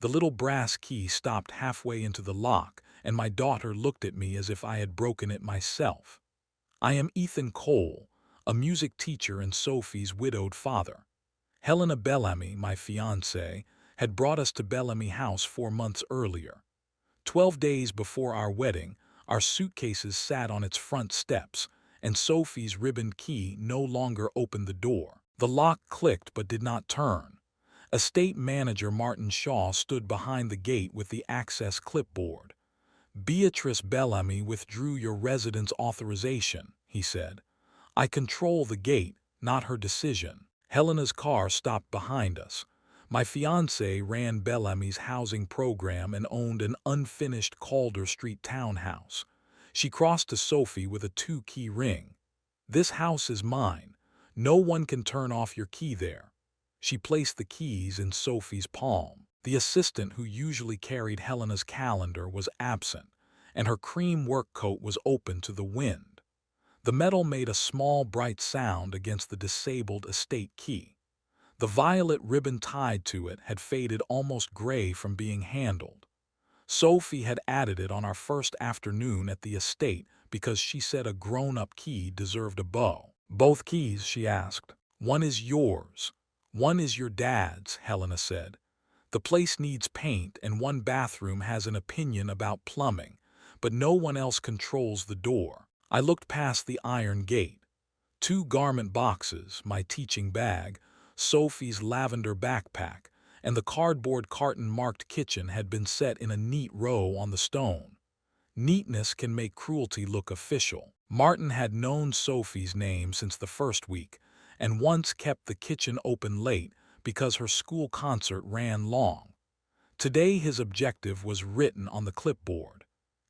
The little brass key stopped halfway into the lock, and my daughter looked at me as if I had broken it myself. I am Ethan Cole, a music teacher and Sophie's widowed father. Helena Bellamy, my fiancée, had brought us to Bellamy House 4 months earlier. 12 days before our wedding, our suitcases sat on its front steps, and Sophie's ribboned key no longer opened the door. The lock clicked but did not turn. Estate manager Martin Shaw stood behind the gate with the access clipboard. "Beatrice Bellamy withdrew your residence authorization," he said. "I control the gate, not her decision." Helena's car stopped behind us. My fiancé ran Bellamy's housing program and owned an unfinished Calder Street townhouse. She crossed to Sophie with a 2-key ring. "This house is mine. No one can turn off your key there." She placed the keys in Sophie's palm. The assistant who usually carried Helena's calendar was absent, and her cream work coat was open to the wind. The metal made a small, bright sound against the disabled estate key. The violet ribbon tied to it had faded almost gray from being handled. Sophie had added it on our first afternoon at the estate because she said a grown-up key deserved a bow. "Both keys?" she asked. "One is yours. One is your dad's," Helena said. "The place needs paint and one bathroom has an opinion about plumbing, but no one else controls the door." I looked past the iron gate. 2 garment boxes, my teaching bag, Sophie's lavender backpack, and the cardboard carton-marked kitchen had been set in a neat row on the stone. Neatness can make cruelty look official. Martin had known Sophie's name since the first week, and once kept the kitchen open late because her school concert ran long. Today his objective was written on the clipboard: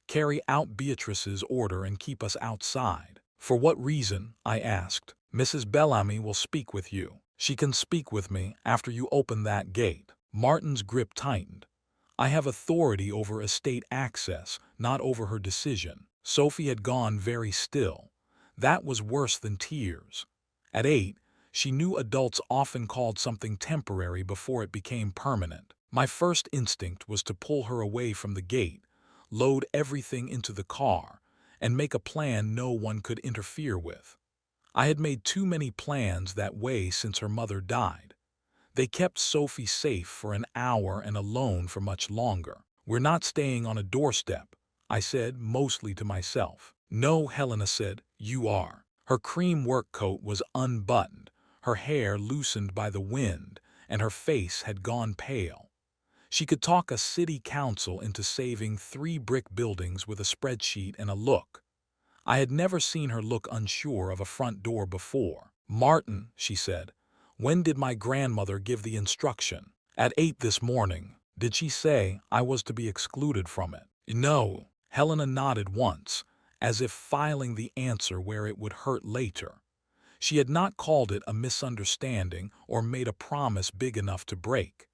"Carry out Beatrice's order and keep us outside." "For what reason?" I asked. "Mrs. Bellamy will speak with you." "She can speak with me after you open that gate." Martin's grip tightened. "I have authority over estate access, not over her decision." Sophie had gone very still. That was worse than tears. At 8, she knew adults often called something temporary before it became permanent. My first instinct was to pull her away from the gate, load everything into the car, and make a plan no one could interfere with. I had made too many plans that way since her mother died. They kept Sophie safe for an hour and alone for much longer. "We're not staying on a doorstep," I said, mostly to myself. "No," Helena said, "you are." Her cream work coat was unbuttoned, her hair loosened by the wind, and her face had gone pale. She could talk a city council into saving 3 brick buildings with a spreadsheet and a look. I had never seen her look unsure of a front door before. "Martin," she said, "when did my grandmother give the instruction?" "At 8 this morning." "Did she say I was to be excluded from it?" "No." Helena nodded once, as if filing the answer where it would hurt later. She had not called it a misunderstanding or made a promise big enough to break.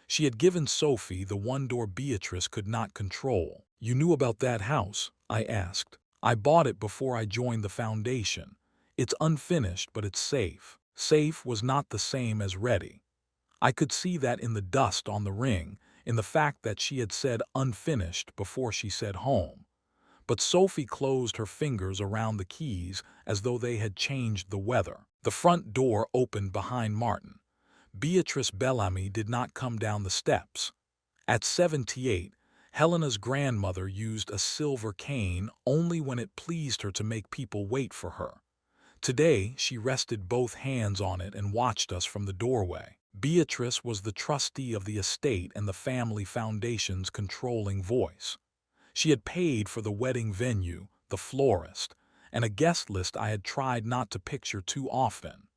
She had given Sophie the one door Beatrice could not control. "You knew about that house?" I asked. "I bought it before I joined the foundation. It's unfinished, but it's safe." Safe was not the same as ready. I could see that in the dust on the ring, in the fact that she had said unfinished before she said home. But Sophie closed her fingers around the keys as though they had changed the weather. The front door opened behind Martin. Beatrice Bellamy did not come down the steps. At 78, Helena's grandmother used a silver cane only when it pleased her to make people wait for her. Today, she rested both hands on it and watched us from the doorway. Beatrice was the trustee of the estate and the family foundation's controlling voice. She had paid for the wedding venue, the florist, and a guest list I had tried not to picture too often.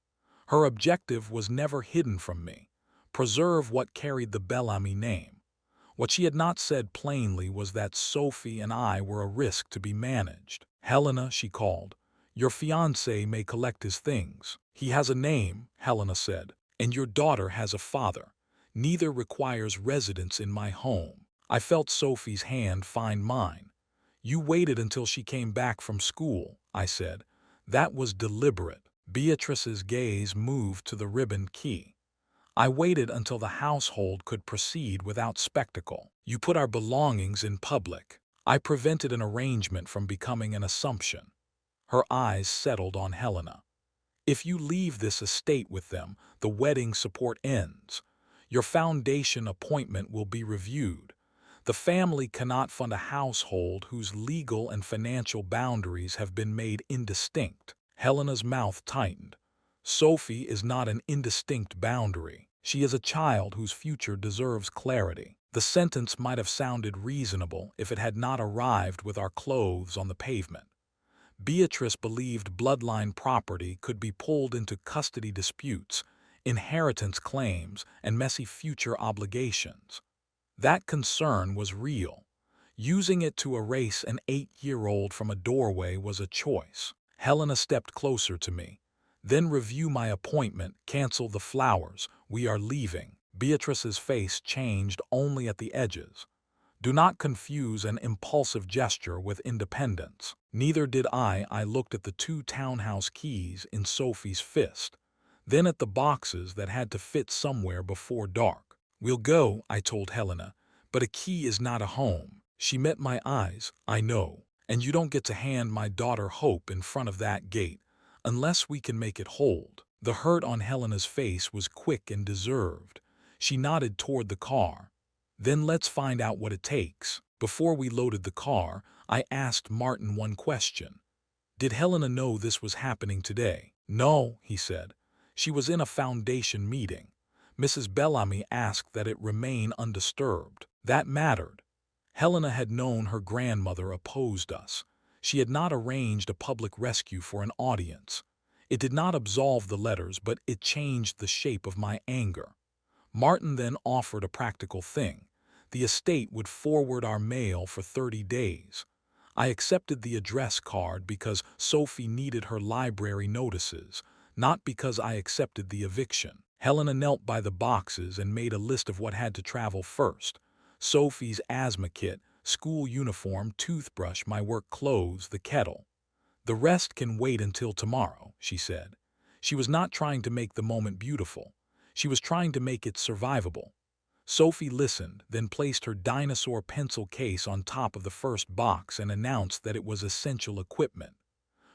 Her objective was never hidden from me: preserve what carried the Bellamy name. What she had not said plainly was that Sophie and I were a risk to be managed. "Helena," she called, "your fiancé may collect his things." "He has a name," Helena said, "and your daughter has a father. Neither requires residence in my home." I felt Sophie's hand find mine. "You waited until she came back from school," I said. "That was deliberate." Beatrice's gaze moved to the ribbon key. I waited until the household could proceed without spectacle. You put our belongings in public. I prevented an arrangement from becoming an assumption. Her eyes settled on Helena. If you leave this estate with them, the wedding support ends. Your foundation appointment will be reviewed. The family cannot fund a household whose legal and financial boundaries have been made indistinct. Helena's mouth tightened. Sophie is not an indistinct boundary. She is a child whose future deserves clarity. The sentence might have sounded reasonable if it had not arrived with our clothes on the pavement. Beatrice believed bloodline property could be pulled into custody disputes, inheritance claims, and messy future obligations. That concern was real. Using it to erase an 8-year-old from a doorway was a choice. Helena stepped closer to me. Then review my appointment, cancel the flowers, we are leaving. Beatrice's face changed only at the edges. Do not confuse an impulsive gesture with independence. Neither did I. I looked at the 2 townhouse keys in Sophie's fist, then at the boxes that had to fit somewhere before dark. We'll go, I told Helena, but a key is not a home. She met my eyes. I know, and you don't get to hand my daughter Hope in front of that gate, unless we can make it hold. The hurt on Helena's face was quick and deserved. She nodded toward the car. Then let's find out what it takes. Before we loaded the car, I asked Martin one question. Did Helena know this was happening today? No, he said. She was in a foundation meeting. Mrs. Bellamy asked that it remain undisturbed. That mattered. Helena had known her grandmother opposed us. She had not arranged a public rescue for an audience. It did not absolve the letters, but it changed the shape of my anger. Martin then offered a practical thing. The estate would forward our mail for 30 days. I accepted the address card because Sophie needed her library notices, not because I accepted the eviction. Helena knelt by the boxes and made a list of what had to travel first. Sophie's asthma kit, school uniform, toothbrush, my work clothes, the kettle. The rest can wait until tomorrow, she said. She was not trying to make the moment beautiful. She was trying to make it survivable. Sophie listened, then placed her dinosaur pencil case on top of the first box and announced that it was essential equipment.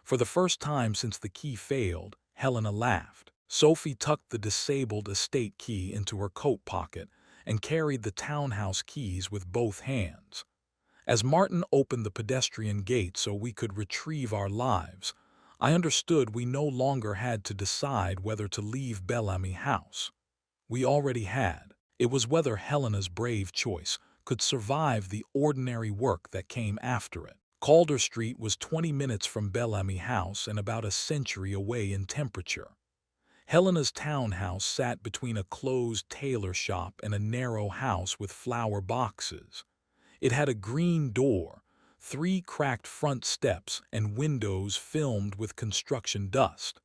For the first time since the key failed, Helena laughed. Sophie tucked the disabled estate key into her coat pocket and carried the townhouse keys with both hands. As Martin opened the pedestrian gate so we could retrieve our lives, I understood we no longer had to decide whether to leave Bellamy House. We already had. It was whether Helena's brave choice could survive the ordinary work that came after it. Calder Street was 20 minutes from Bellamy House and about a century away in temperature. Helena's townhouse sat between a closed tailor shop and a narrow house with flower boxes. It had a green door, 3 cracked front steps, and windows filmed with construction dust.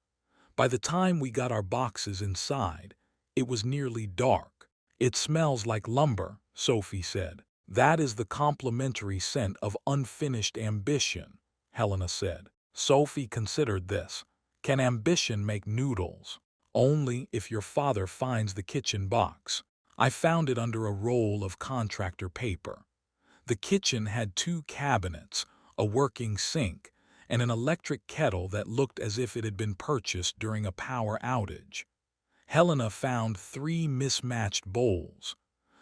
By the time we got our boxes inside, it was nearly dark. It smells like lumber, Sophie said. That is the complimentary scent of unfinished ambition, Helena said. Sophie considered this. Can ambition make noodles? Only if your father finds the kitchen box. I found it under a roll of contractor paper. The kitchen had 2 cabinets, a working sink, and an electric kettle that looked as if it had been purchased during a power outage. Helena found 3 mismatched bowls.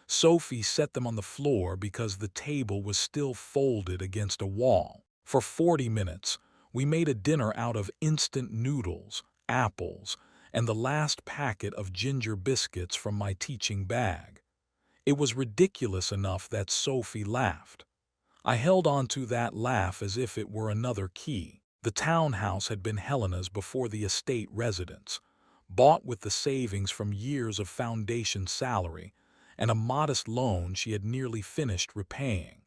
Sophie set them on the floor because the table was still folded against a wall. For 40 minutes, we made a dinner out of instant noodles, apples, and the last packet of ginger biscuits from my teaching bag. It was ridiculous enough that Sophie laughed. I held on to that laugh as if it were another key. The townhouse had been Helena's before the estate residence, bought with the savings from years of foundation salary and a modest loan she had nearly finished repaying.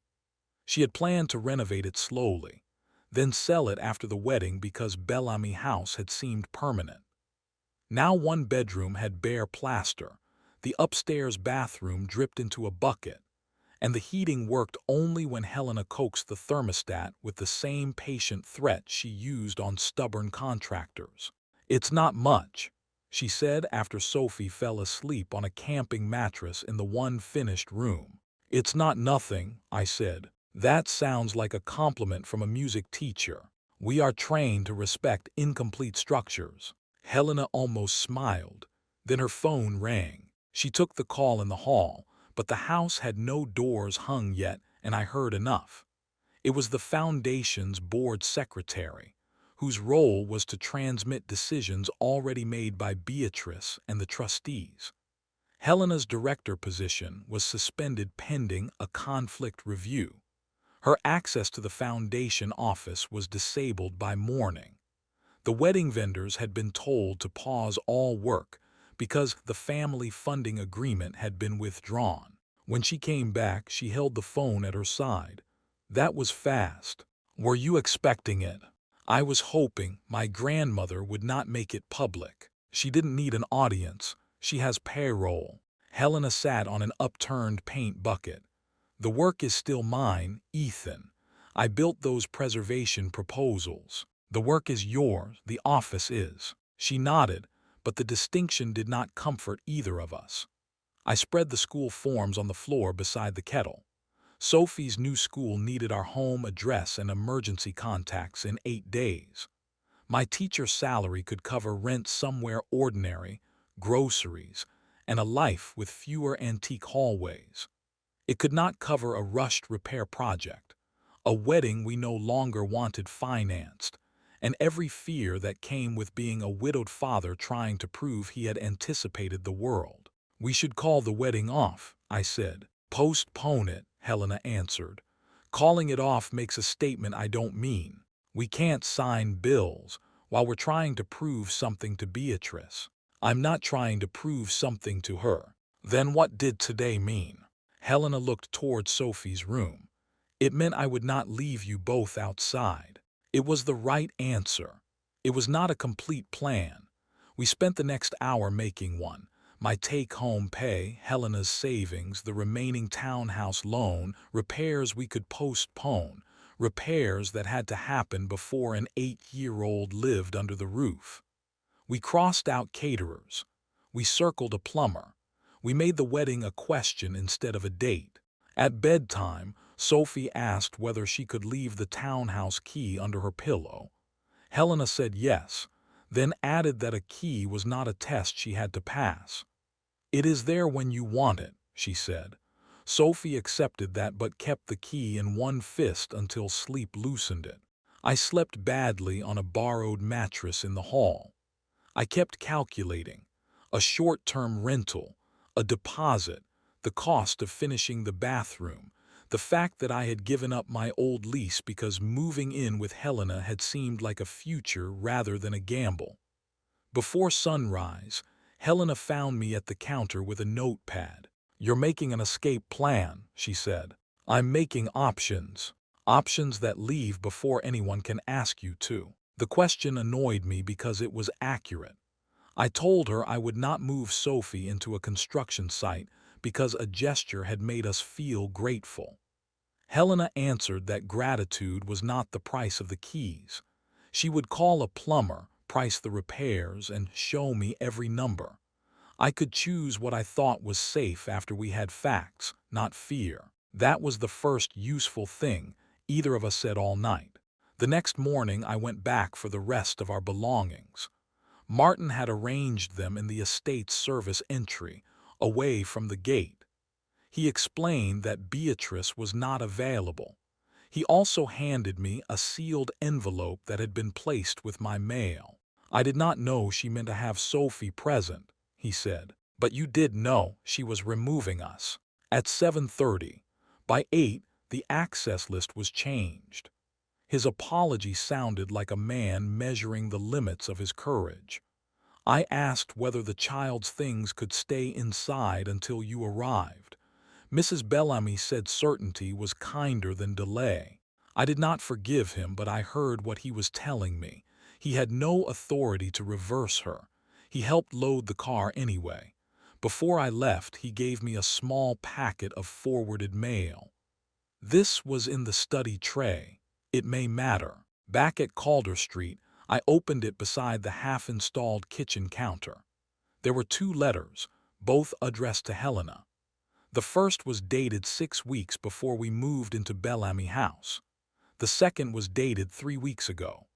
She had planned to renovate it slowly, then sell it after the wedding because Bellamy House had seemed permanent. Now one bedroom had bare plaster, the upstairs bathroom dripped into a bucket, and the heating worked only when Helena coaxed the thermostat with the same patient threat she used on stubborn contractors. It's not much, she said after Sophie fell asleep on a camping mattress in the one finished room. It's not nothing, I said. That sounds like a compliment from a music teacher. We are trained to respect incomplete structures. Helena almost smiled. Then her phone rang. She took the call in the hall, but the house had no doors hung yet, and I heard enough. It was the Foundation's board secretary, whose role was to transmit decisions already made by Beatrice and the trustees. Helena's director position was suspended pending a conflict review. Her access to the Foundation office was disabled by mourning. The wedding vendors had been told to pause all work because the family funding agreement had been withdrawn. When she came back, she held the phone at her side. That was fast. Were you expecting it? I was hoping my grandmother would not make it public. She didn't need an audience. She has payroll. Helena sat on an upturned paint bucket. The work is still mine, Ethan. I built those preservation proposals. The work is yours, the office is. She nodded, but the distinction did not comfort either of us. I spread the school forms on the floor beside the kettle. Sophie's new school needed our home address and emergency contacts in 8 days. My teacher's salary could cover rent somewhere ordinary, groceries, and a life with fewer antique hallways. It could not cover a rushed repair project, a wedding we no longer wanted financed, and every fear that came with being a widowed father trying to prove he had anticipated the world. We should call the wedding off, I said. Postpone it, Helena answered. Calling it off makes a statement I don't mean. We can't sign bills while we're trying to prove something to Beatrice. I'm not trying to prove something to her. Then what did today mean? Helena looked toward Sophie's room. It meant I would not leave you both outside. It was the right answer. It was not a complete plan. We spent the next hour making one. My take-home pay, Helena's savings, the remaining townhouse loan, repairs we could postpone, repairs that had to happen before an 8-year-old lived under the roof. We crossed out caterers. We circled a plumber. We made the wedding a question instead of a date. At bedtime, Sophie asked whether she could leave the townhouse key under her pillow. Helena said yes, then added that a key was not a test she had to pass. It is there when you want it, she said. Sophie accepted that but kept the key in one fist until sleep loosened it. I slept badly on a borrowed mattress in the hall. I kept calculating. A short-term rental, a deposit, the cost of finishing the bathroom, the fact that I had given up my old lease because moving in with Helena had seemed like a future rather than a gamble. Before sunrise, Helena found me at the counter with a notepad. You're making an escape plan, she said. I'm making options. Options that leave before anyone can ask you to. The question annoyed me because it was accurate. I told her I would not move Sophie into a construction site because a gesture had made us feel grateful. Helena answered that gratitude was not the price of the keys. She would call a plumber, price the repairs, and show me every number. I could choose what I thought was safe after we had facts, not fear. That was the first useful thing either of us said all night. The next morning I went back for the rest of our belongings. Martin had arranged them in the estate's service entry, away from the gate. He explained that Beatrice was not available. He also handed me a sealed envelope that had been placed with my mail. I did not know she meant to have Sophie present, he said, but you did know she was removing us. At 7:30. By 8, the access list was changed. His apology sounded like a man measuring the limits of his courage. I asked whether the child's things could stay inside until you arrived. Mrs. Bellamy said certainty was kinder than delay. I did not forgive him, but I heard what he was telling me. He had no authority to reverse her. He helped load the car anyway. Before I left, he gave me a small packet of forwarded mail. This was in the study tray. It may matter. Back at Calder Street, I opened it beside the half-installed kitchen counter. There were 2 letters, both addressed to Helena. The first was dated 6 weeks before we moved into Bellamy House. The second was dated 3 weeks ago.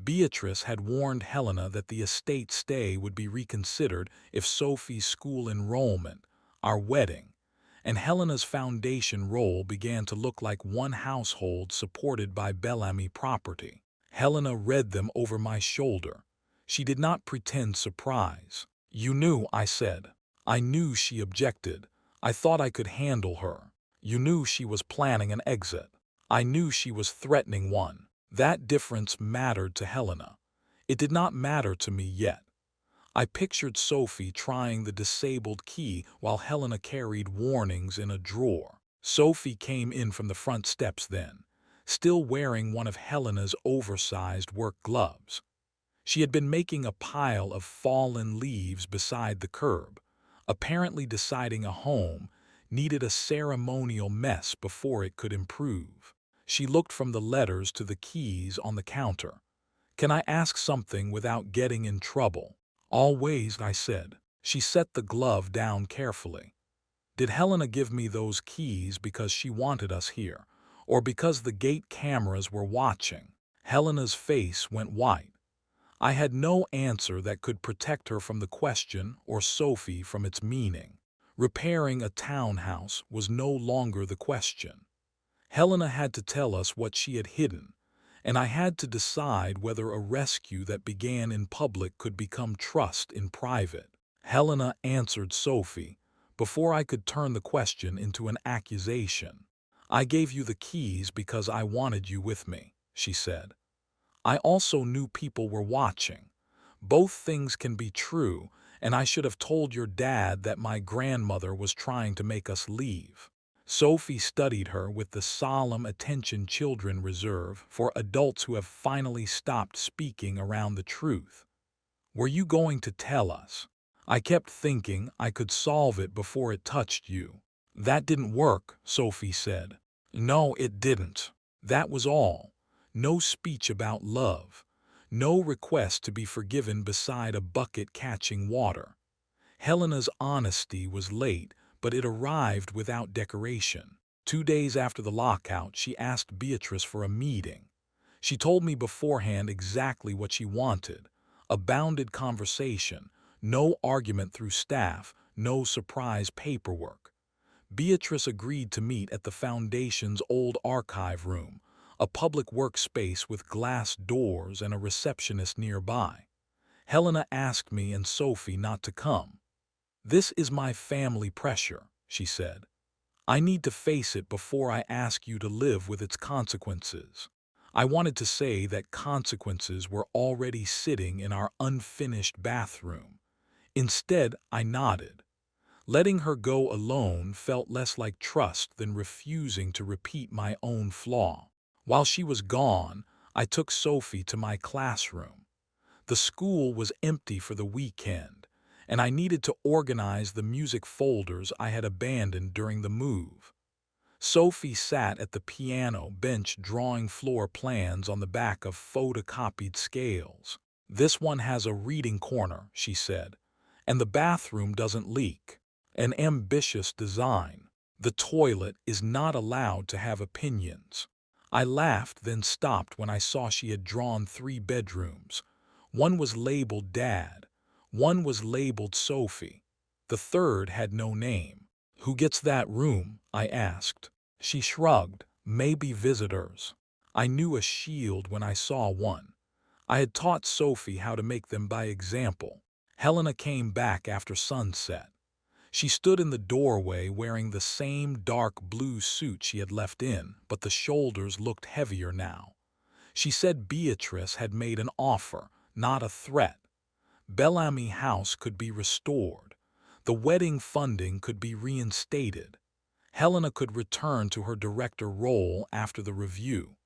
Beatrice had warned Helena that the estate stay would be reconsidered if Sophie's school enrollment, our wedding, and Helena's foundation role began to look like one household supported by Bellamy property. Helena read them over my shoulder. She did not pretend surprise. "You knew," I said. I knew she objected. I thought I could handle her. "You knew she was planning an exit." I knew she was threatening one. That difference mattered to Helena. It did not matter to me yet. I pictured Sophie trying the disabled key while Helena carried warnings in a drawer. Sophie came in from the front steps then, still wearing one of Helena's oversized work gloves. She had been making a pile of fallen leaves beside the curb, apparently deciding a home needed a ceremonial mess before it could improve. She looked from the letters to the keys on the counter. "Can I ask something without getting in trouble?" "Always," I said. She set the glove down carefully. "Did Helena give me those keys because she wanted us here, or because the gate cameras were watching?" Helena's face went white. I had no answer that could protect her from the question or Sophie from its meaning. Repairing a townhouse was no longer the question. Helena had to tell us what she had hidden, and I had to decide whether a rescue that began in public could become trust in private. Helena answered Sophie before I could turn the question into an accusation. "I gave you the keys because I wanted you with me," she said. "I also knew people were watching. Both things can be true, and I should have told your dad that my grandmother was trying to make us leave." Sophie studied her with the solemn attention children reserve for adults who have finally stopped speaking around the truth. "Were you going to tell us?" "I kept thinking I could solve it before it touched you." "That didn't work," Sophie said. "No, it didn't. That was all. No speech about love. No request to be forgiven beside a bucket catching water." Helena's honesty was late, but it arrived without decoration. 2 days after the lockout, she asked Beatrice for a meeting. She told me beforehand exactly what she wanted: a bounded conversation, no argument through staff, no surprise paperwork. Beatrice agreed to meet at the Foundation's old archive room, a public workspace with glass doors and a receptionist nearby. Helena asked me and Sophie not to come. "This is my family pressure," she said. "I need to face it before I ask you to live with its consequences." I wanted to say that consequences were already sitting in our unfinished bathroom. Instead, I nodded. Letting her go alone felt less like trust than refusing to repeat my own flaw. While she was gone, I took Sophie to my classroom. The school was empty for the weekend, and I needed to organize the music folders I had abandoned during the move. Sophie sat at the piano bench drawing floor plans on the back of photocopied scales. "This one has a reading corner," she said, "and the bathroom doesn't leak." An ambitious design. "The toilet is not allowed to have opinions." I laughed, then stopped when I saw she had drawn 3 bedrooms. One was labeled Dad. One was labeled Sophie. The third had no name. "Who gets that room?" I asked. She shrugged. "Maybe visitors." I knew a shield when I saw one. I had taught Sophie how to make them by example. Helena came back after sunset. She stood in the doorway wearing the same dark blue suit she had left in, but the shoulders looked heavier now. She said Beatrice had made an offer, not a threat. Bellamy House could be restored. The wedding funding could be reinstated. Helena could return to her director role after the review.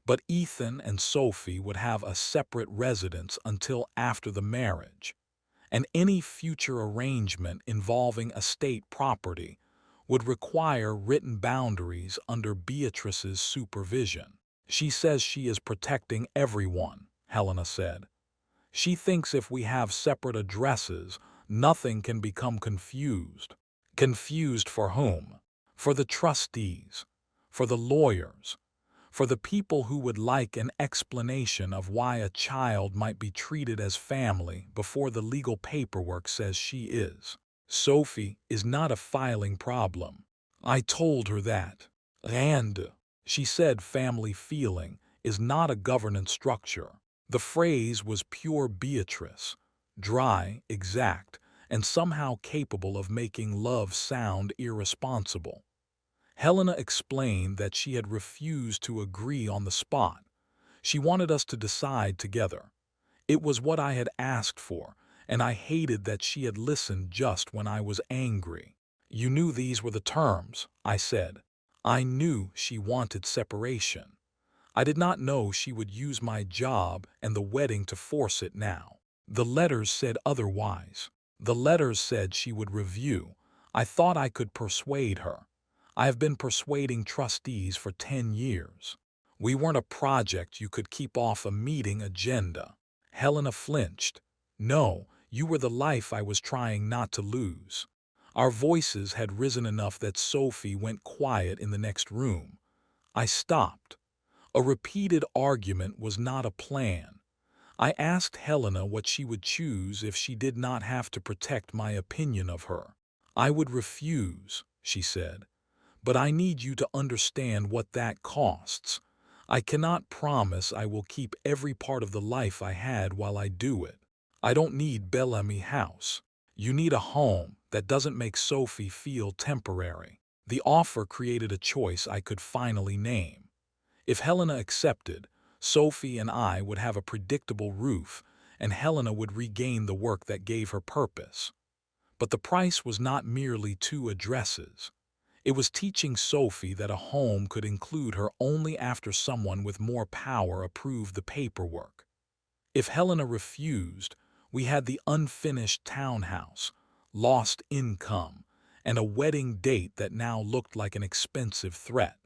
But Ethan and Sophie would have a separate residence until after the marriage, and any future arrangement involving estate property would require written boundaries under Beatrice's supervision. "She says she is protecting everyone," Helena said. She thinks if we have separate addresses, nothing can become confused. Confused for whom? For the trustees, for the lawyers, for the people who would like an explanation of why a child might be treated as family before the legal paperwork says she is. Sophie is not a filing problem. I told her that. And she said family feeling is not a governance structure. The phrase was pure Beatrice, dry, exact, and somehow capable of making love sound irresponsible. Helena explained that she had refused to agree on the spot. She wanted us to decide together. It was what I had asked for, and I hated that she had listened just when I was angry. You knew these were the terms, I said. I knew she wanted separation. I did not know she would use my job and the wedding to force it now. The letters said otherwise. The letters said she would review. I thought I could persuade her. I have been persuading trustees for 10 years. We weren't a project you could keep off a meeting agenda. Helena flinched. No, you were the life I was trying not to lose. Our voices had risen enough that Sophie went quiet in the next room. I stopped. A repeated argument was not a plan. I asked Helena what she would choose if she did not have to protect my opinion of her. I would refuse, she said. But I need you to understand what that costs. I cannot promise I will keep every part of the life I had while I do it. I don't need Bellamy House. You need a home that doesn't make Sophie feel temporary. The offer created a choice I could finally name. If Helena accepted, Sophie and I would have a predictable roof, and Helena would regain the work that gave her purpose. But the price was not merely 2 addresses. It was teaching Sophie that a home could include her only after someone with more power approved the paperwork. If Helena refused, we had the unfinished townhouse, lost income, and a wedding date that now looked like an expensive threat.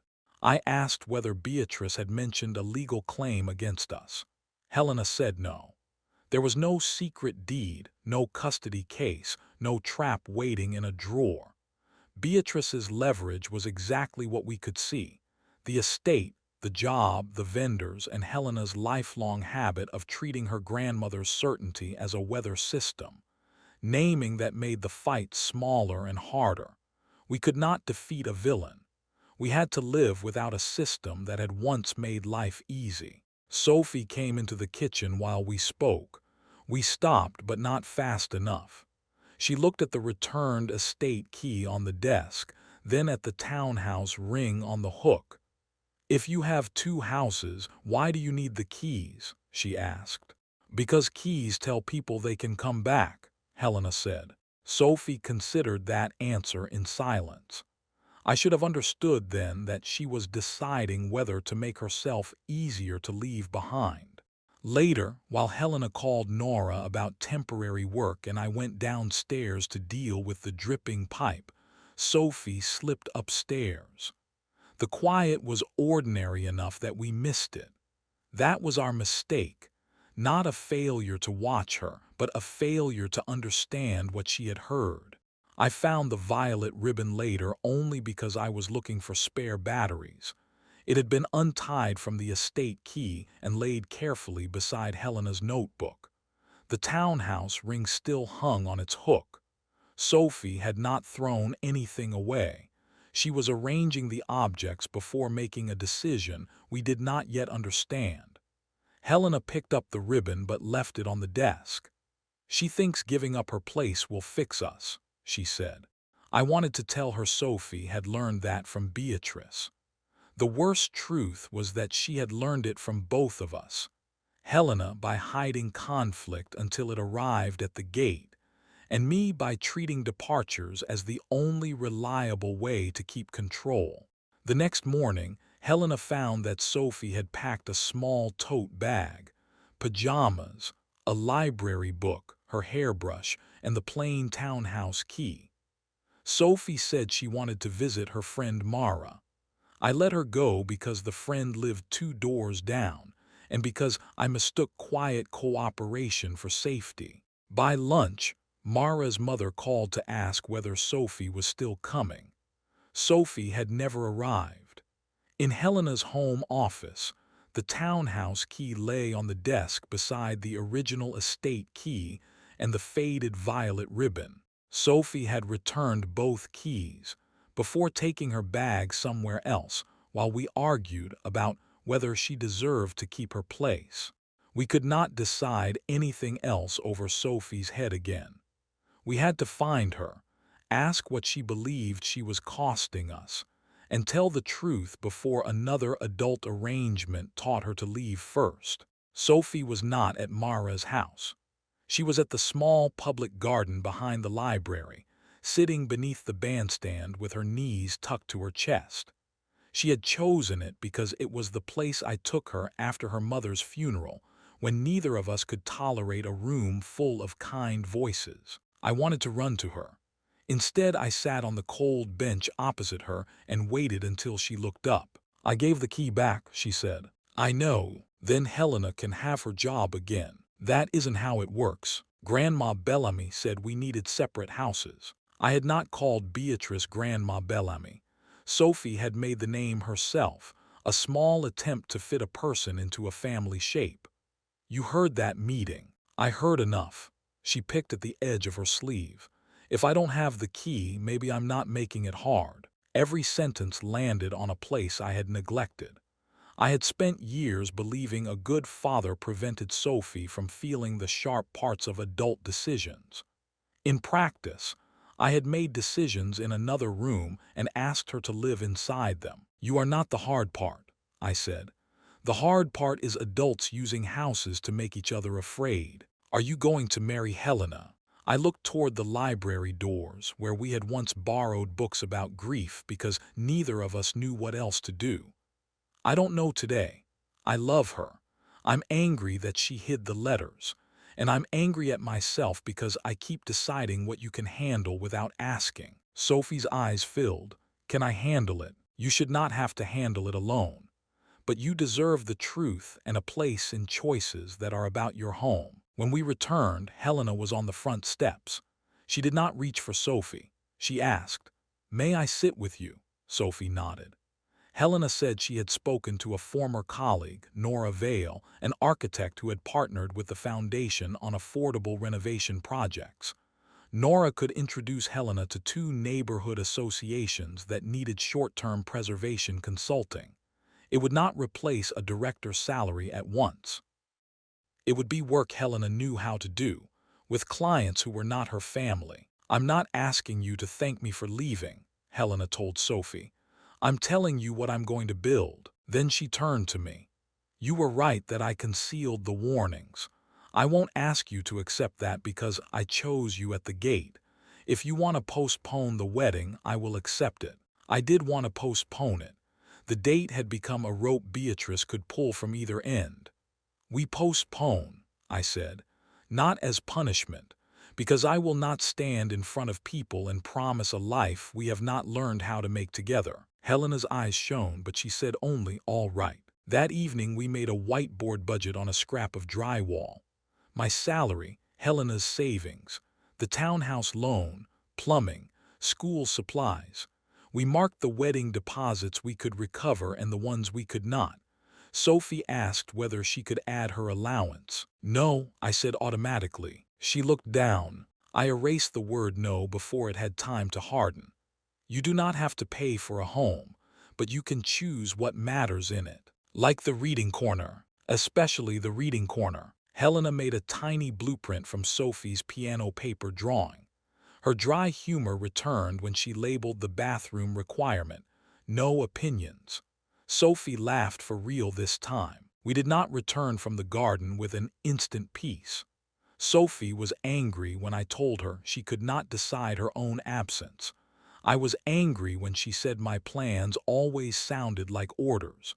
I asked whether Beatrice had mentioned a legal claim against us. Helena said no. There was no secret deed, no custody case, no trap waiting in a drawer. Beatrice's leverage was exactly what we could see. The estate, the job, the vendors, and Helena's lifelong habit of treating her grandmother's certainty as a weather system. Naming that made the fight smaller and harder. We could not defeat a villain. We had to live without a system that had once made life easy. Sophie came into the kitchen while we spoke. We stopped, but not fast enough. She looked at the returned estate key on the desk, then at the townhouse ring on the hook. "If you have 2 houses, why do you need the keys?" she asked. "Because keys tell people they can come back," Helena said. Sophie considered that answer in silence. I should have understood then that she was deciding whether to make herself easier to leave behind. Later, while Helena called Nora about temporary work and I went downstairs to deal with the dripping pipe, Sophie slipped upstairs. The quiet was ordinary enough that we missed it. That was our mistake. Not a failure to watch her, but a failure to understand what she had heard. I found the violet ribbon later only because I was looking for spare batteries. It had been untied from the estate key and laid carefully beside Helena's notebook. The townhouse ring still hung on its hook. Sophie had not thrown anything away. She was arranging the objects before making a decision we did not yet understand. Helena picked up the ribbon but left it on the desk. "She thinks giving up her place will fix us," she said. I wanted to tell her Sophie had learned that from Beatrice. The worst truth was that she had learned it from both of us. Helena by hiding conflict until it arrived at the gate, and me by treating departures as the only reliable way to keep control. The next morning, Helena found that Sophie had packed a small tote bag, pajamas, a library book, her hairbrush, and the plain townhouse key. Sophie said she wanted to visit her friend Mara. I let her go because the friend lived 2 doors down, and because I mistook quiet cooperation for safety. By lunch, Mara's mother called to ask whether Sophie was still coming. Sophie had never arrived. In Helena's home office, the townhouse key lay on the desk beside the original estate key and the faded violet ribbon. Sophie had returned both keys before taking her bag somewhere else while we argued about whether she deserved to keep her place. We could not decide anything else over Sophie's head again. We had to find her, ask what she believed she was costing us, and tell the truth before another adult arrangement taught her to leave first. Sophie was not at Mara's house. She was at the small public garden behind the library, sitting beneath the bandstand with her knees tucked to her chest. She had chosen it because it was the place I took her after her mother's funeral, when neither of us could tolerate a room full of kind voices. I wanted to run to her. Instead, I sat on the cold bench opposite her and waited until she looked up. "I gave the key back," she said. "I know. Then Helena can have her job again." "That isn't how it works. Grandma Bellamy said we needed separate houses." I had not called Beatrice Grandma Bellamy. Sophie had made the name herself, a small attempt to fit a person into a family shape. "You heard that meeting." "I heard enough." She picked at the edge of her sleeve. "If I don't have the key, maybe I'm not making it hard." Every sentence landed on a place I had neglected. I had spent years believing a good father prevented Sophie from feeling the sharp parts of adult decisions. In practice, I had made decisions in another room and asked her to live inside them. "You are not the hard part," I said. "The hard part is adults using houses to make each other afraid. Are you going to marry Helena?" I looked toward the library doors, where we had once borrowed books about grief because neither of us knew what else to do. "I don't know today. I love her. I'm angry that she hid the letters. And I'm angry at myself because I keep deciding what you can handle without asking." Sophie's eyes filled. "Can I handle it? You should not have to handle it alone. But you deserve the truth and a place in choices that are about your home." When we returned, Helena was on the front steps. She did not reach for Sophie. She asked, "May I sit with you?" Sophie nodded. Helena said she had spoken to a former colleague, Nora Vale, an architect who had partnered with the foundation on affordable renovation projects. Nora could introduce Helena to 2 neighborhood associations that needed short-term preservation consulting. It would not replace a director's salary at once. It would be work Helena knew how to do, with clients who were not her family. "I'm not asking you to thank me for leaving," Helena told Sophie. "I'm telling you what I'm going to build." Then she turned to me. "You were right that I concealed the warnings. I won't ask you to accept that because I chose you at the gate. If you want to postpone the wedding, I will accept it." I did want to postpone it. The date had become a rope Beatrice could pull from either end. "We postpone," I said, "not as punishment, because I will not stand in front of people and promise a life we have not learned how to make together." Helena's eyes shone, but she said only, "All right." That evening we made a whiteboard budget on a scrap of drywall. My salary, Helena's savings, the townhouse loan, plumbing, school supplies. We marked the wedding deposits we could recover and the ones we could not. Sophie asked whether she could add her allowance. "No," I said automatically. She looked down. I erased the word no before it had time to harden. "You do not have to pay for a home, but you can choose what matters in it. Like the reading corner, especially the reading corner." Helena made a tiny blueprint from Sophie's piano paper drawing. Her dry humor returned when she labeled the bathroom requirement, "No opinions." Sophie laughed for real this time. We did not return from the garden with an instant peace. Sophie was angry when I told her she could not decide her own absence. I was angry when she said my plans always sounded like orders.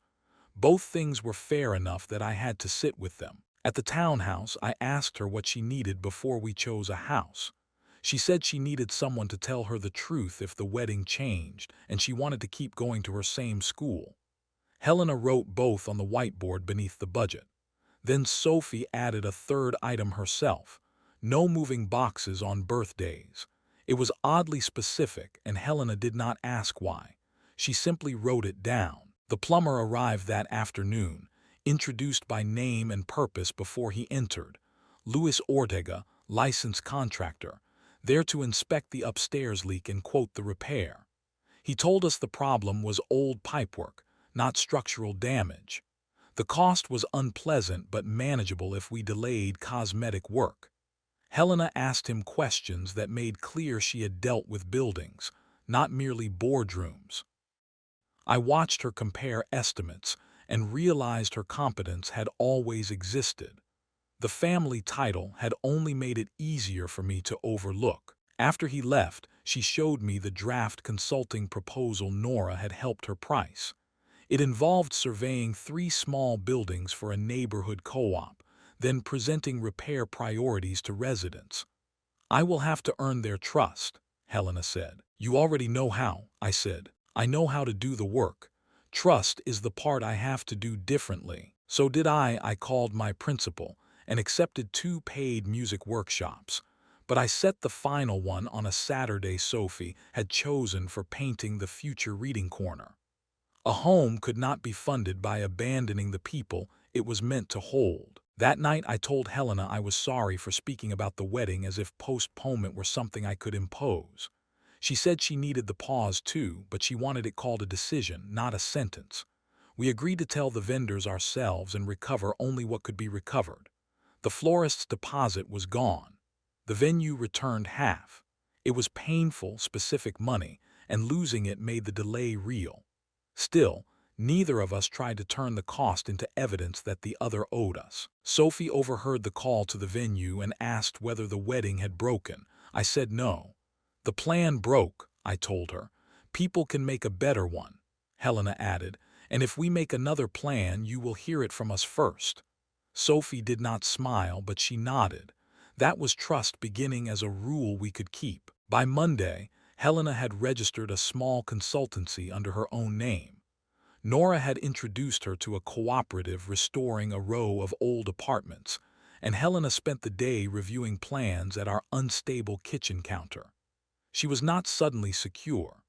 Both things were fair enough that I had to sit with them. At the townhouse, I asked her what she needed before we chose a house. She said she needed someone to tell her the truth if the wedding changed, and she wanted to keep going to her same school. Helena wrote both on the whiteboard beneath the budget. Then Sophie added a third item herself: no moving boxes on birthdays. It was oddly specific, and Helena did not ask why. She simply wrote it down. The plumber arrived that afternoon, introduced by name and purpose before he entered. Luis Ortega, licensed contractor, there to inspect the upstairs leak and quote the repair. He told us the problem was old pipework, not structural damage. The cost was unpleasant but manageable if we delayed cosmetic work. Helena asked him questions that made clear she had dealt with buildings, not merely boardrooms. I watched her compare estimates and realized her competence had always existed. The family title had only made it easier for me to overlook. After he left, she showed me the draft consulting proposal Nora had helped her price. It involved surveying 3 small buildings for a neighborhood co-op, then presenting repair priorities to residents. "I will have to earn their trust," Helena said. "You already know how," I said. "I know how to do the work. Trust is the part I have to do differently." So did I. I called my principal and accepted 2 paid music workshops. But I set the final one on a Saturday Sophie had chosen for painting the future reading corner. A home could not be funded by abandoning the people it was meant to hold. That night I told Helena I was sorry for speaking about the wedding as if postponement were something I could impose. She said she needed the pause too, but she wanted it called a decision, not a sentence. We agreed to tell the vendors ourselves and recover only what could be recovered. The florist's deposit was gone. The venue returned half. It was painful, specific money, and losing it made the delay real. Still, neither of us tried to turn the cost into evidence that the other owed us. Sophie overheard the call to the venue and asked whether the wedding had broken. I said no. "The plan broke," I told her. "People can make a better one," Helena added, "and if we make another plan, you will hear it from us first." Sophie did not smile, but she nodded. That was trust beginning as a rule we could keep. By Monday, Helena had registered a small consultancy under her own name. Nora had introduced her to a cooperative restoring a row of old apartments, and Helena spent the day reviewing plans at our unstable kitchen counter. She was not suddenly secure.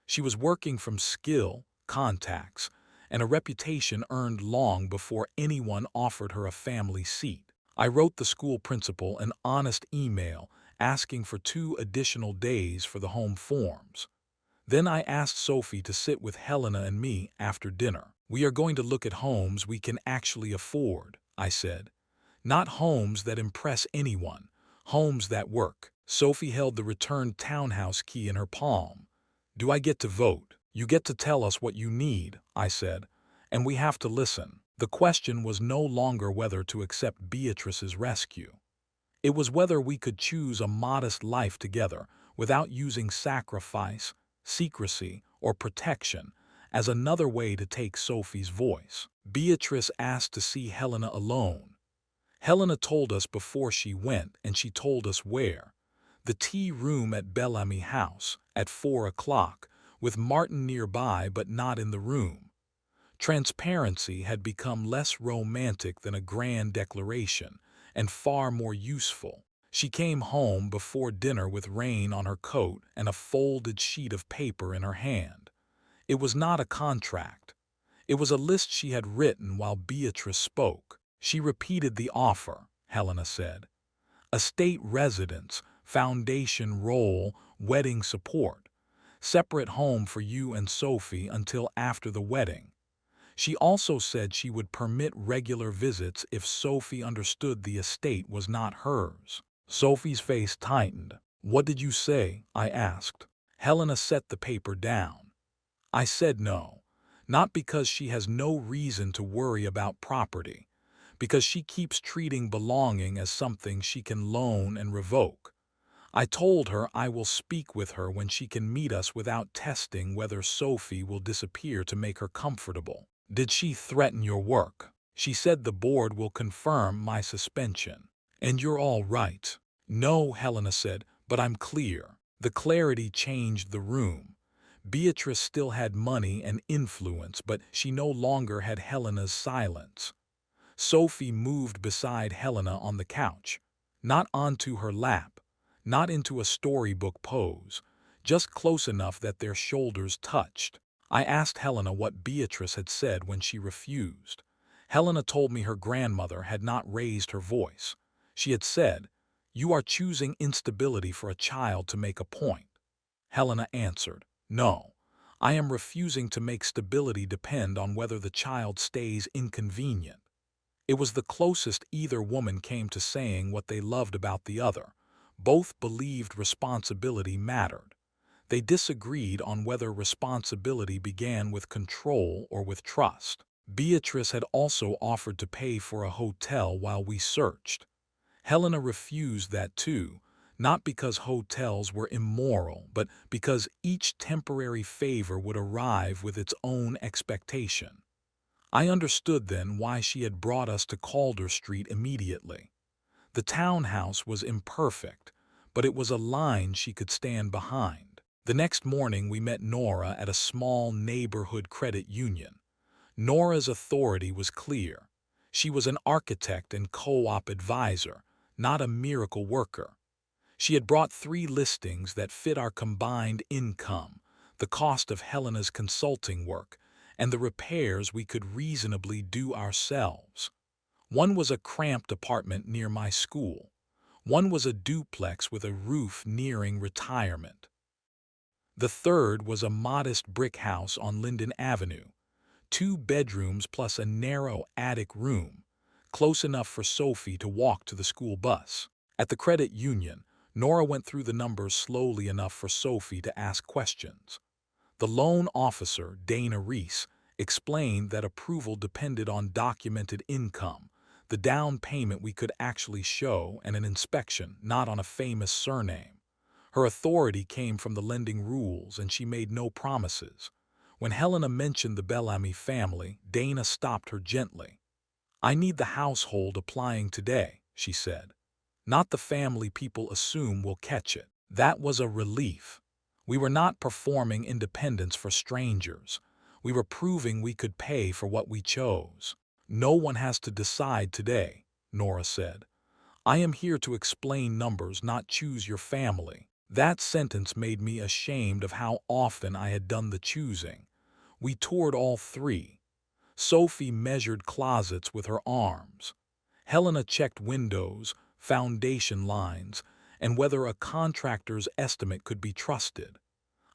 She was working from skill, contacts, and a reputation earned long before anyone offered her a family seat. I wrote the school principal an honest email asking for 2 additional days for the home forms. Then I asked Sophie to sit with Helena and me after dinner. "We are going to look at homes we can actually afford," I said. "Not homes that impress anyone, homes that work." Sophie held the returned townhouse key in her palm. "Do I get to vote?" "You get to tell us what you need," I said, "and we have to listen." The question was no longer whether to accept Beatrice's rescue. It was whether we could choose a modest life together without using sacrifice, secrecy, or protection as another way to take Sophie's voice. Beatrice asked to see Helena alone. Helena told us before she went, and she told us where. The tea room at Bellamy House at 4 o'clock, with Martin nearby but not in the room. Transparency had become less romantic than a grand declaration, and far more useful. She came home before dinner with rain on her coat and a folded sheet of paper in her hand. It was not a contract. It was a list she had written while Beatrice spoke. She repeated the offer, Helena said. Estate residence, foundation role, wedding support. Separate home for you and Sophie until after the wedding. She also said she would permit regular visits if Sophie understood the estate was not hers. Sophie's face tightened. "What did you say?" I asked. Helena set the paper down. "I said no. Not because she has no reason to worry about property. Because she keeps treating belonging as something she can loan and revoke. I told her I will speak with her when she can meet us without testing whether Sophie will disappear to make her comfortable." "Did she threaten your work?" "She said the board will confirm my suspension." "And you're all right." "No," Helena said, "but I'm clear." The clarity changed the room. Beatrice still had money and influence, but she no longer had Helena's silence. Sophie moved beside Helena on the couch, not onto her lap, not into a storybook pose, just close enough that their shoulders touched. I asked Helena what Beatrice had said when she refused. Helena told me her grandmother had not raised her voice. She had said, "You are choosing instability for a child to make a point." Helena answered, "No, I am refusing to make stability depend on whether the child stays inconvenient." It was the closest either woman came to saying what they loved about the other. Both believed responsibility mattered. They disagreed on whether responsibility began with control or with trust. Beatrice had also offered to pay for a hotel while we searched. Helena refused that too, not because hotels were immoral, but because each temporary favor would arrive with its own expectation. I understood then why she had brought us to Calder Street immediately. The townhouse was imperfect, but it was a line she could stand behind. The next morning we met Nora at a small neighborhood credit union. Nora's authority was clear. She was an architect and co-op advisor, not a miracle worker. She had brought 3 listings that fit our combined income, the cost of Helena's consulting work, and the repairs we could reasonably do ourselves. One was a cramped apartment near my school. One was a duplex with a roof nearing retirement. The third was a modest brick house on Linden Avenue, 2 bedrooms plus a narrow attic room, close enough for Sophie to walk to the school bus. At the credit union, Nora went through the numbers slowly enough for Sophie to ask questions. The loan officer, Dana Reese, explained that approval depended on documented income, the down payment we could actually show, and an inspection, not on a famous surname. Her authority came from the lending rules, and she made no promises. When Helena mentioned the Bellamy family, Dana stopped her gently. "I need the household applying today," she said. "Not the family people assume will catch it." That was a relief. We were not performing independence for strangers. We were proving we could pay for what we chose. "No one has to decide today," Nora said. "I am here to explain numbers, not choose your family." That sentence made me ashamed of how often I had done the choosing. We toured all 3. Sophie measured closets with her arms. Helena checked windows, foundation lines, and whether a contractor's estimate could be trusted.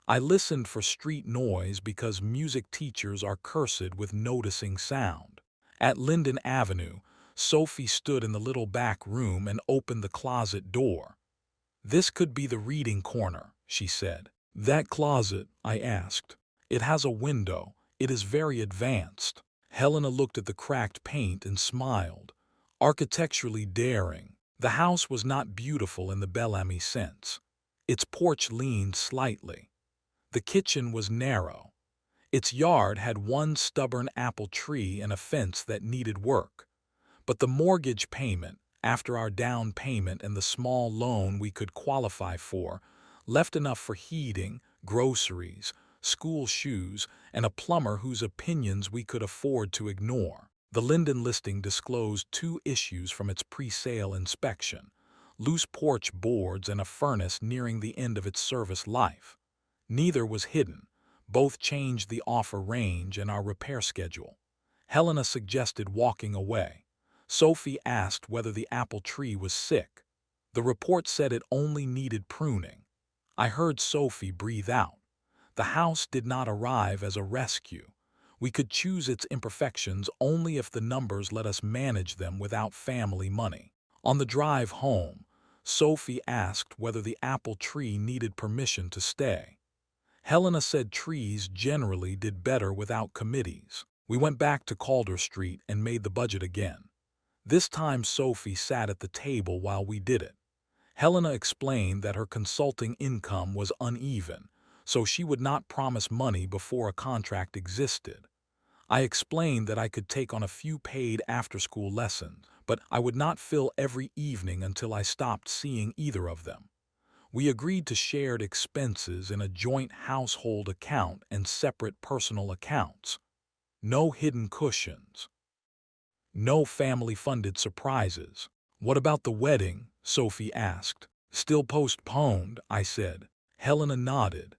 I listened for street noise because music teachers are cursed with noticing sound. At Linden Avenue, Sophie stood in the little back room and opened the closet door. "This could be the reading corner," she said. "That closet?" I asked. "It has a window. It is very advanced." Helena looked at the cracked paint and smiled. Architecturally daring. The house was not beautiful in the Bellamy sense. Its porch leaned slightly. The kitchen was narrow. Its yard had one stubborn apple tree and a fence that needed work. But the mortgage payment, after our down payment and the small loan we could qualify for, left enough for heating, groceries, school shoes, and a plumber whose opinions we could afford to ignore. The Linden listing disclosed 2 issues from its pre-sale inspection: loose porch boards and a furnace nearing the end of its service life. Neither was hidden. Both changed the offer range and our repair schedule. Helena suggested walking away. Sophie asked whether the apple tree was sick. The report said it only needed pruning. I heard Sophie breathe out. The house did not arrive as a rescue. We could choose its imperfections only if the numbers let us manage them without family money. On the drive home, Sophie asked whether the apple tree needed permission to stay. Helena said trees generally did better without committees. We went back to Calder Street and made the budget again. This time Sophie sat at the table while we did it. Helena explained that her consulting income was uneven, so she would not promise money before a contract existed. I explained that I could take on a few paid after-school lessons, but I would not fill every evening until I stopped seeing either of them. We agreed to shared expenses in a joint household account and separate personal accounts. No hidden cushions. No family-funded surprises. What about the wedding? Sophie asked. Still postponed, I said. Helena nodded.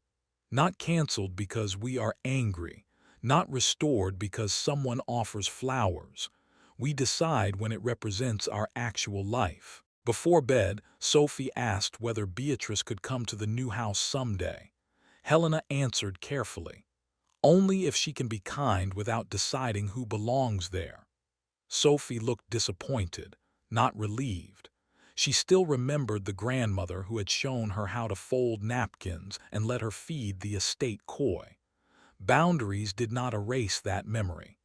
Not canceled because we are angry. Not restored because someone offers flowers. We decide when it represents our actual life. Before bed, Sophie asked whether Beatrice could come to the new house someday. Helena answered carefully. Only if she can be kind without deciding who belongs there. Sophie looked disappointed, not relieved. She still remembered the grandmother who had shown her how to fold napkins and let her feed the estate koi. Boundaries did not erase that memory.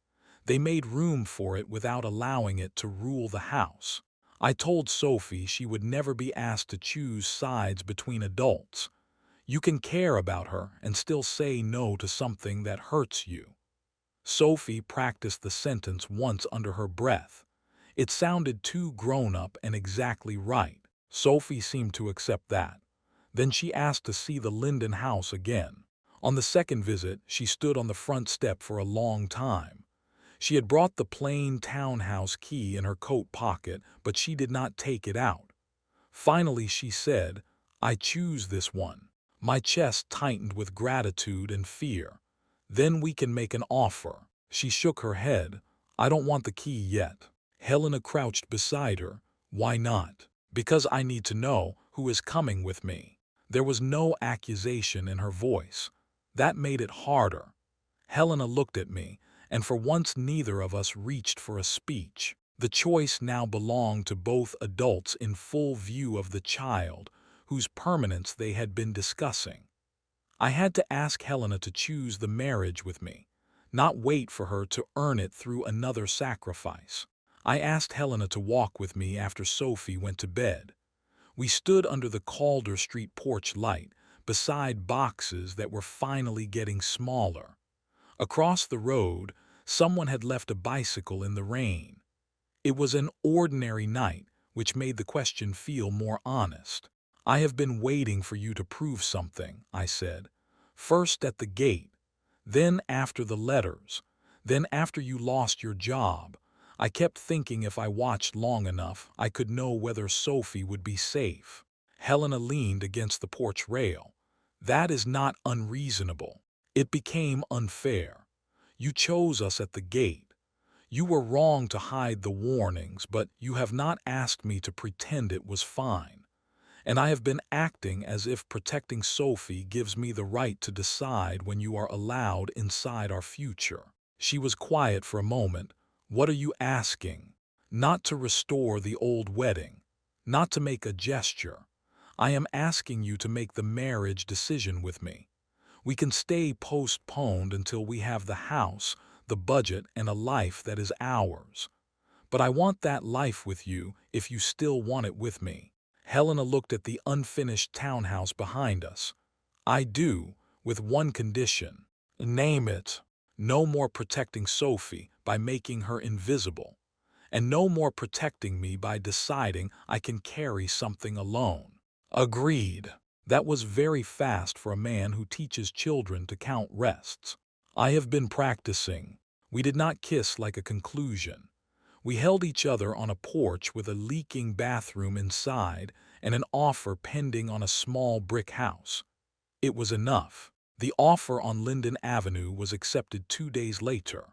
They made room for it without allowing it to rule the house. I told Sophie she would never be asked to choose sides between adults. You can care about her and still say no to something that hurts you. Sophie practiced the sentence once under her breath. It sounded too grown-up and exactly right. Sophie seemed to accept that. Then she asked to see the Linden house again. On the second visit, she stood on the front step for a long time. She had brought the plain townhouse key in her coat pocket, but she did not take it out. Finally, she said, "I choose this one." My chest tightened with gratitude and fear. "Then we can make an offer." She shook her head. "I don't want the key yet." Helena crouched beside her. "Why not?" "Because I need to know who is coming with me." There was no accusation in her voice. That made it harder. Helena looked at me, and for once neither of us reached for a speech. The choice now belonged to both adults in full view of the child, whose permanence they had been discussing. I had to ask Helena to choose the marriage with me, not wait for her to earn it through another sacrifice. I asked Helena to walk with me after Sophie went to bed. We stood under the Calder Street porch light, beside boxes that were finally getting smaller. Across the road, someone had left a bicycle in the rain. It was an ordinary night, which made the question feel more honest. "I have been waiting for you to prove something," I said. "First at the gate, then after the letters, then after you lost your job. I kept thinking if I watched long enough, I could know whether Sophie would be safe." Helena leaned against the porch rail. "That is not unreasonable. It became unfair. You chose us at the gate. You were wrong to hide the warnings, but you have not asked me to pretend it was fine. And I have been acting as if protecting Sophie gives me the right to decide when you are allowed inside our future." She was quiet for a moment. "What are you asking?" "Not to restore the old wedding. Not to make a gesture. I am asking you to make the marriage decision with me. We can stay postponed until we have the house, the budget, and a life that is ours. But I want that life with you if you still want it with me." Helena looked at the unfinished townhouse behind us. "I do, with one condition." "Name it." "No more protecting Sophie by making her invisible. And no more protecting me by deciding I can carry something alone." "Agreed." That was very fast for a man who teaches children to count rests. I have been practicing. We did not kiss like a conclusion. We held each other on a porch with a leaking bathroom inside and an offer pending on a small brick house. It was enough. The offer on Linden Avenue was accepted 2 days later.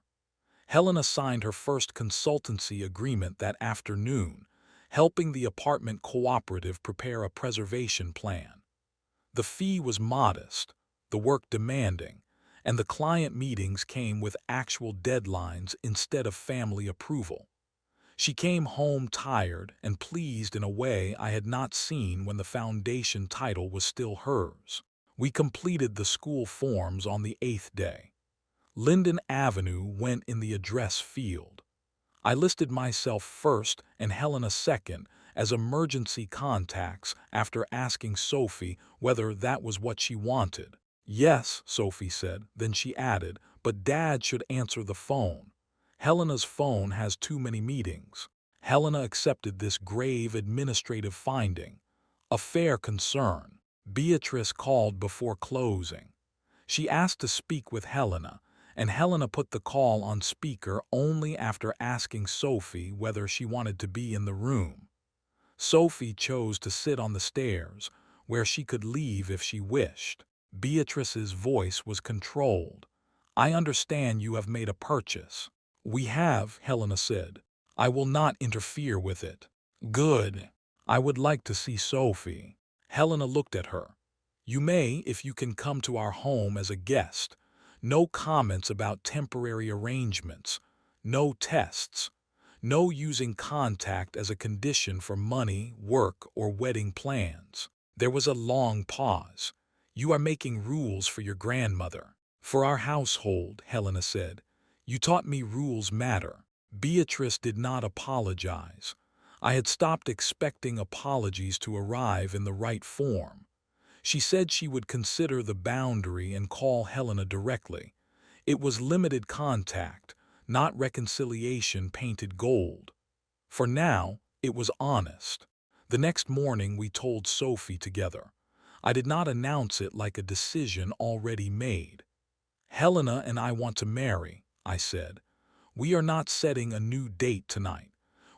Helena signed her first consultancy agreement that afternoon, helping the apartment cooperative prepare a preservation plan. The fee was modest, the work demanding, and the client meetings came with actual deadlines instead of family approval. She came home tired and pleased in a way I had not seen when the foundation title was still hers. We completed the school forms on the 8th day. Linden Avenue went in the address field. I listed myself first and Helena second as emergency contacts after asking Sophie whether that was what she wanted. "Yes," Sophie said. Then she added, "But Dad should answer the phone. Helena's phone has too many meetings." Helena accepted this grave administrative finding. A fair concern. Beatrice called before closing. She asked to speak with Helena, and Helena put the call on speaker only after asking Sophie whether she wanted to be in the room. Sophie chose to sit on the stairs, where she could leave if she wished. Beatrice's voice was controlled. "I understand you have made a purchase." "We have," Helena said. "I will not interfere with it." "Good. I would like to see Sophie." Helena looked at her. "You may if you can come to our home as a guest. No comments about temporary arrangements. No tests. No using contact as a condition for money, work, or wedding plans." There was a long pause. "You are making rules for your grandmother." "For our household," Helena said. "You taught me rules matter." Beatrice did not apologize. I had stopped expecting apologies to arrive in the right form. She said she would consider the boundary and call Helena directly. It was limited contact, not reconciliation painted gold. For now, it was honest. The next morning we told Sophie together. I did not announce it like a decision already made. "Helena and I want to marry," I said. "We are not setting a new date tonight.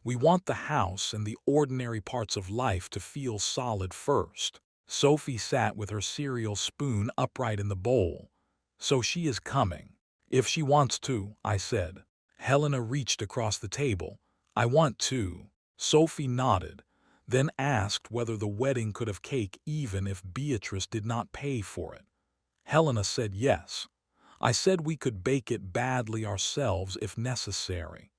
We want the house and the ordinary parts of life to feel solid first." Sophie sat with her cereal spoon upright in the bowl. "So she is coming." "If she wants to," I said. Helena reached across the table. "I want to." Sophie nodded, then asked whether the wedding could have cake even if Beatrice did not pay for it. Helena said yes. I said we could bake it badly ourselves if necessary.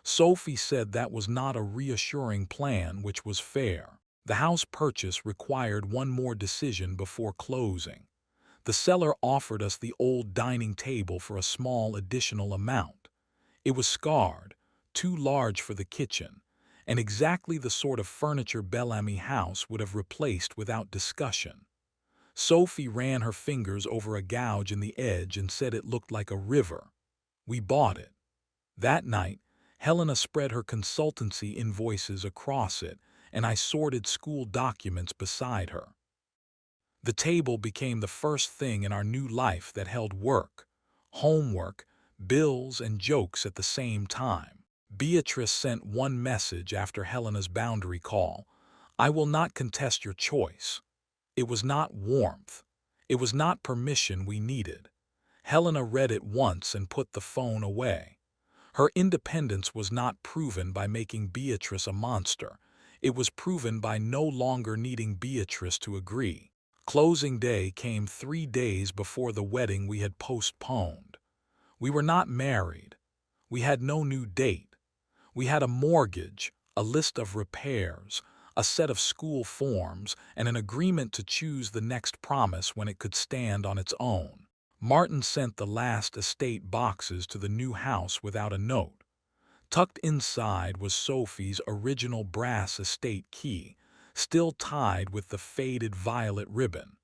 Sophie said that was not a reassuring plan, which was fair. The house purchase required one more decision before closing. The seller offered us the old dining table for a small additional amount. It was scarred, too large for the kitchen, and exactly the sort of furniture Bellamy House would have replaced without discussion. Sophie ran her fingers over a gouge in the edge and said it looked like a river. We bought it. That night, Helena spread her consultancy invoices across it, and I sorted school documents beside her. The table became the first thing in our new life that held work, homework, bills, and jokes at the same time. Beatrice sent one message after Helena's boundary call. "I will not contest your choice." It was not warmth. It was not permission we needed. Helena read it once and put the phone away. Her independence was not proven by making Beatrice a monster. It was proven by no longer needing Beatrice to agree. Closing day came 3 days before the wedding we had postponed. We were not married. We had no new date. We had a mortgage, a list of repairs, a set of school forms, and an agreement to choose the next promise when it could stand on its own. Martin sent the last estate boxes to the new house without a note. Tucked inside was Sophie's original brass estate key, still tied with the faded violet ribbon.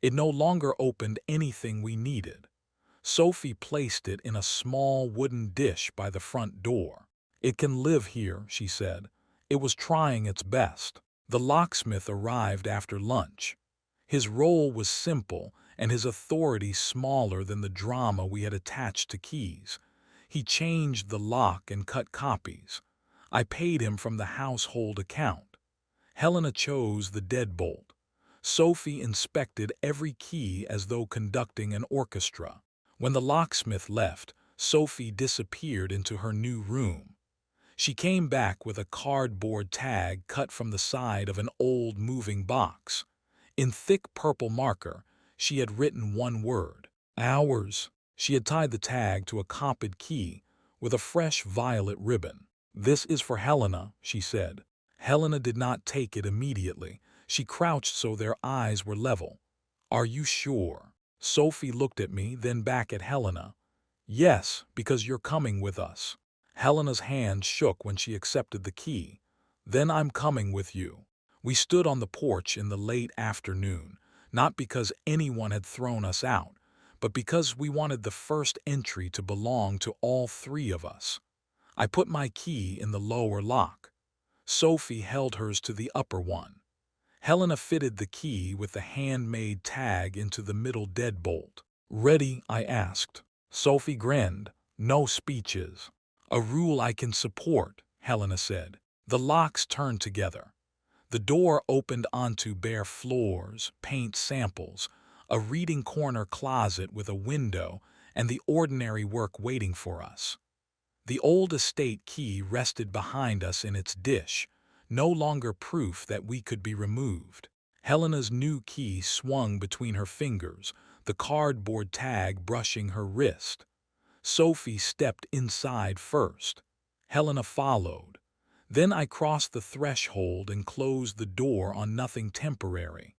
It no longer opened anything we needed. Sophie placed it in a small wooden dish by the front door. "It can live here," she said. It was trying its best. The locksmith arrived after lunch. His role was simple and his authority smaller than the drama we had attached to keys. He changed the lock and cut copies. I paid him from the household account. Helena chose the deadbolt. Sophie inspected every key as though conducting an orchestra. When the locksmith left, Sophie disappeared into her new room. She came back with a cardboard tag cut from the side of an old moving box. In thick purple marker, she had written one word: "Ours." She had tied the tag to a copied key with a fresh violet ribbon. "This is for Helena," she said. Helena did not take it immediately. She crouched so their eyes were level. "Are you sure?" Sophie looked at me, then back at Helena. "Yes, because you're coming with us." Helena's hand shook when she accepted the key. "Then I'm coming with you." We stood on the porch in the late afternoon, not because anyone had thrown us out, but because we wanted the first entry to belong to all 3 of us. I put my key in the lower lock. Sophie held hers to the upper one. Helena fitted the key with the handmade tag into the middle deadbolt. "Ready?" I asked. Sophie grinned. No speeches. A rule I can support, Helena said. The locks turned together. The door opened onto bare floors, paint samples, a reading corner closet with a window, and the ordinary work waiting for us. The old estate key rested behind us in its dish, no longer proof that we could be removed. Helena's new key swung between her fingers, the cardboard tag brushing her wrist. Sophie stepped inside first. Helena followed. Then I crossed the threshold and closed the door on nothing temporary.